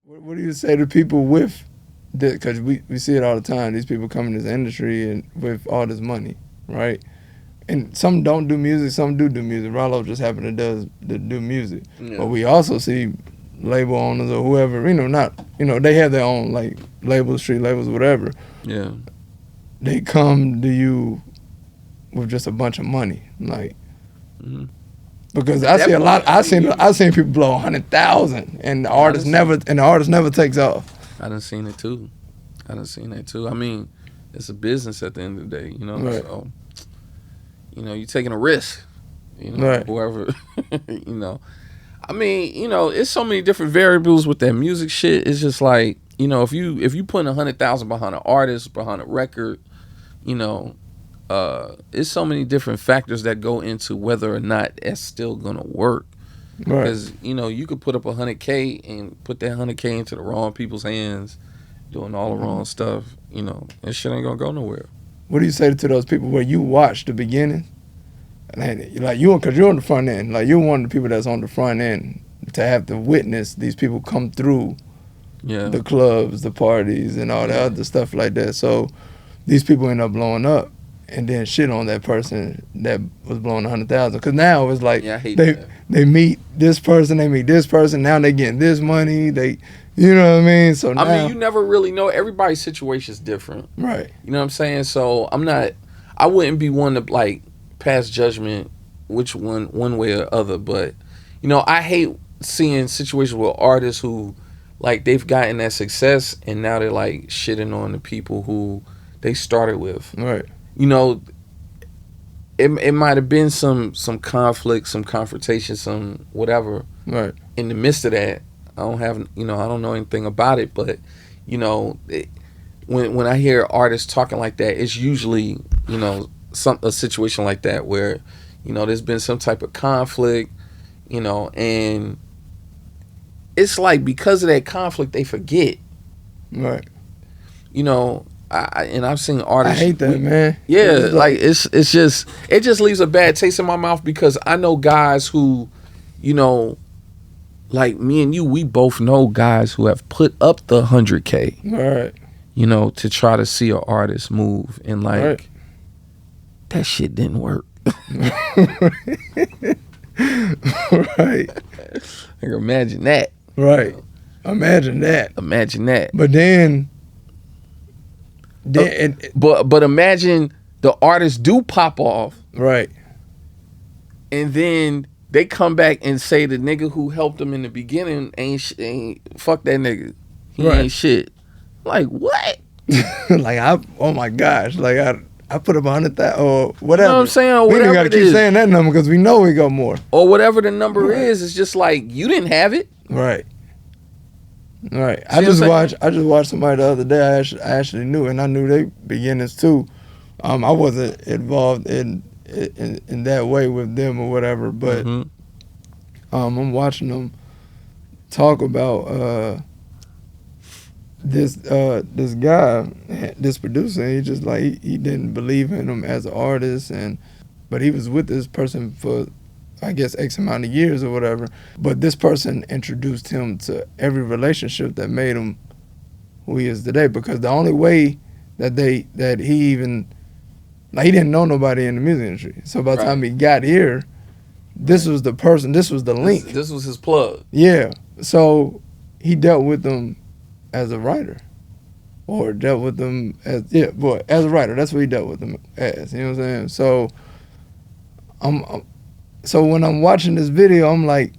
What do you say to people with that? Because we see it all the time. These people come in this industry and with all this money, right? And some don't do music, some do music. Rollo just happened to do music. Yeah. But we also see label owners or whoever, they have their own like labels, street labels, whatever. Yeah. They come to you with just a bunch of money, like. Mm-hmm. Because I see a lot. I seen people blow 100,000, and the artist never takes off. I done seen it too. I mean, it's a business at the end of the day, Right. So, you're taking a risk. Right. Whoever, I mean, it's so many different variables with that music shit. It's just like, if you putting 100,000 behind an artist, behind a record, it's so many different factors that go into whether or not that's still gonna work. Right. Because you could put up 100K and put that 100K into the wrong people's hands, doing all the wrong stuff. And shit ain't gonna go nowhere. What do you say to those people where you watch the beginning, and because you're on the front end, like you're one of the people that's on the front end to have to witness these people come through the clubs, the parties, and all the other stuff like that. So these people end up blowing up. And then shit on that person that was blowing 100,000. Because now it's like they meet this person, now they getting this money. You know what I mean? So now, I mean, you never really know. Everybody's situation is different. Right. You know what I'm saying? So I wouldn't be one to like pass judgment which one way or other. But, I hate seeing situations with artists who like they've gotten that success and now they're like shitting on the people who they started with. Right. It might have been some conflict, some confrontation, some whatever. Right. In the midst of that, I don't know anything about it, but when I hear artists talking like that, it's usually a situation like that where there's been some type of conflict, and it's like because of that conflict they forget. Right. I've seen artists. I hate that, man. Yeah, it just leaves a bad taste in my mouth because I know guys who, like me and you, we both know guys who have put up the 100K. Right. To try to see an artist move, and like that shit didn't work. Right. Like imagine that. Right. Imagine that. But then. But imagine the artists do pop off, right? And then they come back and say the nigga who helped them in the beginning ain't fuck that nigga. He ain't shit. Like what? Oh my gosh! Like I put up 100,000 or whatever. You know what I'm saying? Or we whatever gotta keep saying that number because we know we got more. Or whatever the number is. It's just like you didn't have it. Right. Right. I just watched somebody the other day. I actually knew, and I knew they beginnings too. I wasn't involved in that way with them or whatever, but I'm watching them talk about this guy, this producer. He just like he didn't believe in him as an artist, but he was with this person for, I guess, X amount of years or whatever. But this person introduced him to every relationship that made him who he is today. Because the only way that he even, like, he didn't know nobody in the music industry. So by the time he got here, this was the person, this was the link. This was his plug. Yeah. So he dealt with them as a writer. Or dealt with them as a writer. That's what he dealt with them as. You know what I'm saying? So when I'm watching this video, I'm like,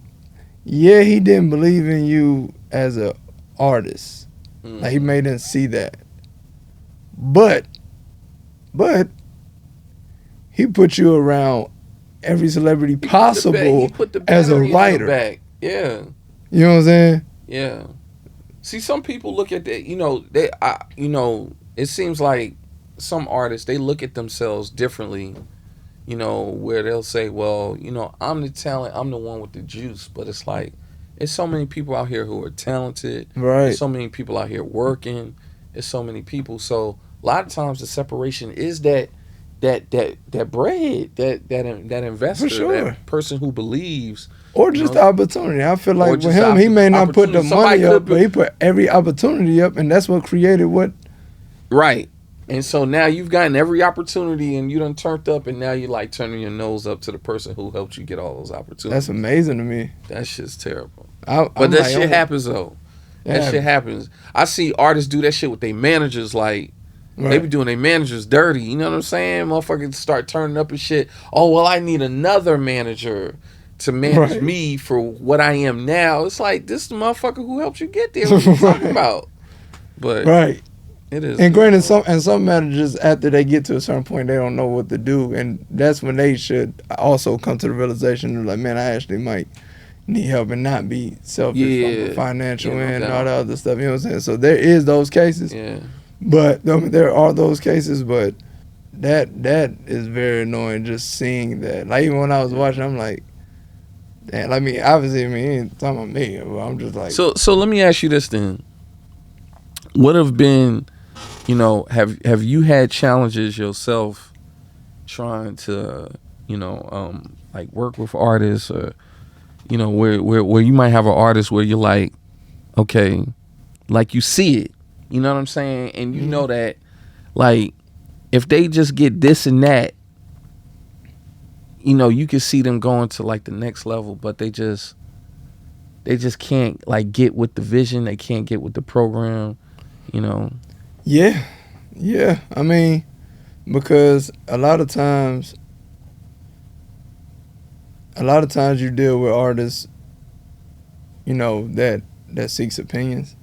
yeah, he didn't believe in you as an artist. Like, he made him see that. But he put you around every celebrity possible as a writer. Yeah. You know what I'm saying? Yeah. See, some people look at that, it seems like some artists, they look at themselves differently, where they'll say, well, I'm the talent, I'm the one with the juice. But it's like, there's so many people out here who are talented. Right. There's so many people out here working. There's so many people. So a lot of times the separation is that bread, that investor, For sure. that person who believes Or just the opportunity. I feel like with him, he may not put the money up, but he put every opportunity up, and that's what created what. Right. And so now you've gotten every opportunity, and you done turned up, and now you're like turning your nose up to the person who helped you get all those opportunities. That's amazing to me. That shit's terrible. But that shit happens though. That shit happens. I see artists do that shit with their managers. Like they be doing their managers dirty. You know what I'm saying? Motherfuckers start turning up and shit. Oh well, I need another manager to manage me for what I am now. It's like, this is the motherfucker who helped you get there. What you talking about? But it is. And granted, some managers, after they get to a certain point, they don't know what to do, and that's when they should also come to the realization of like, man, I actually might need help and not be selfish from the financial end and all the other stuff. You know what I'm saying? So there is those cases. Yeah. But there are those cases, but that is very annoying just seeing that. Like even when I was watching, I'm like, damn, I mean, obviously, he ain't talking about me, but I'm just like. So let me ask you this then. What have been, you know, have you had challenges yourself trying to, you know, like work with artists, or, you know, where you might have an artist where you're like, okay, like you see it, you know what I'm saying? And you know that, like, if they just get this and that, you know, you can see them going to like the next level, but they just can't like get with the vision. They can't get with the program, you know? Yeah. I mean, because a lot of times you deal with artists, you know, that seeks opinions.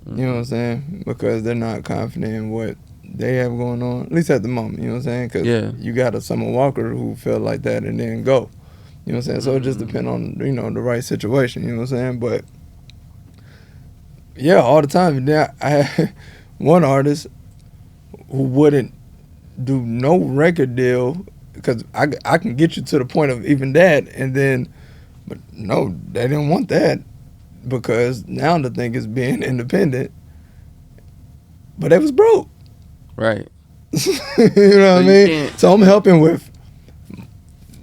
You know what I'm saying? Because they're not confident in what they have going on, at least at the moment. You know what I'm saying? Because you got a Summer Walker who felt like that and then go. You know what I'm saying? So it just depends on, you know, the right situation. You know what I'm saying? But yeah, all the time. Now I had one artist who wouldn't do no record deal because I can get you to the point of even that, and then, but no, they didn't want that because now the thing is being independent, but they was broke. Right. You know what I mean? So I'm helping with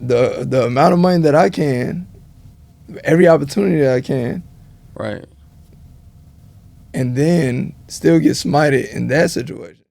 the amount of money that I can, every opportunity that I can. Right. And then still get smited in that situation.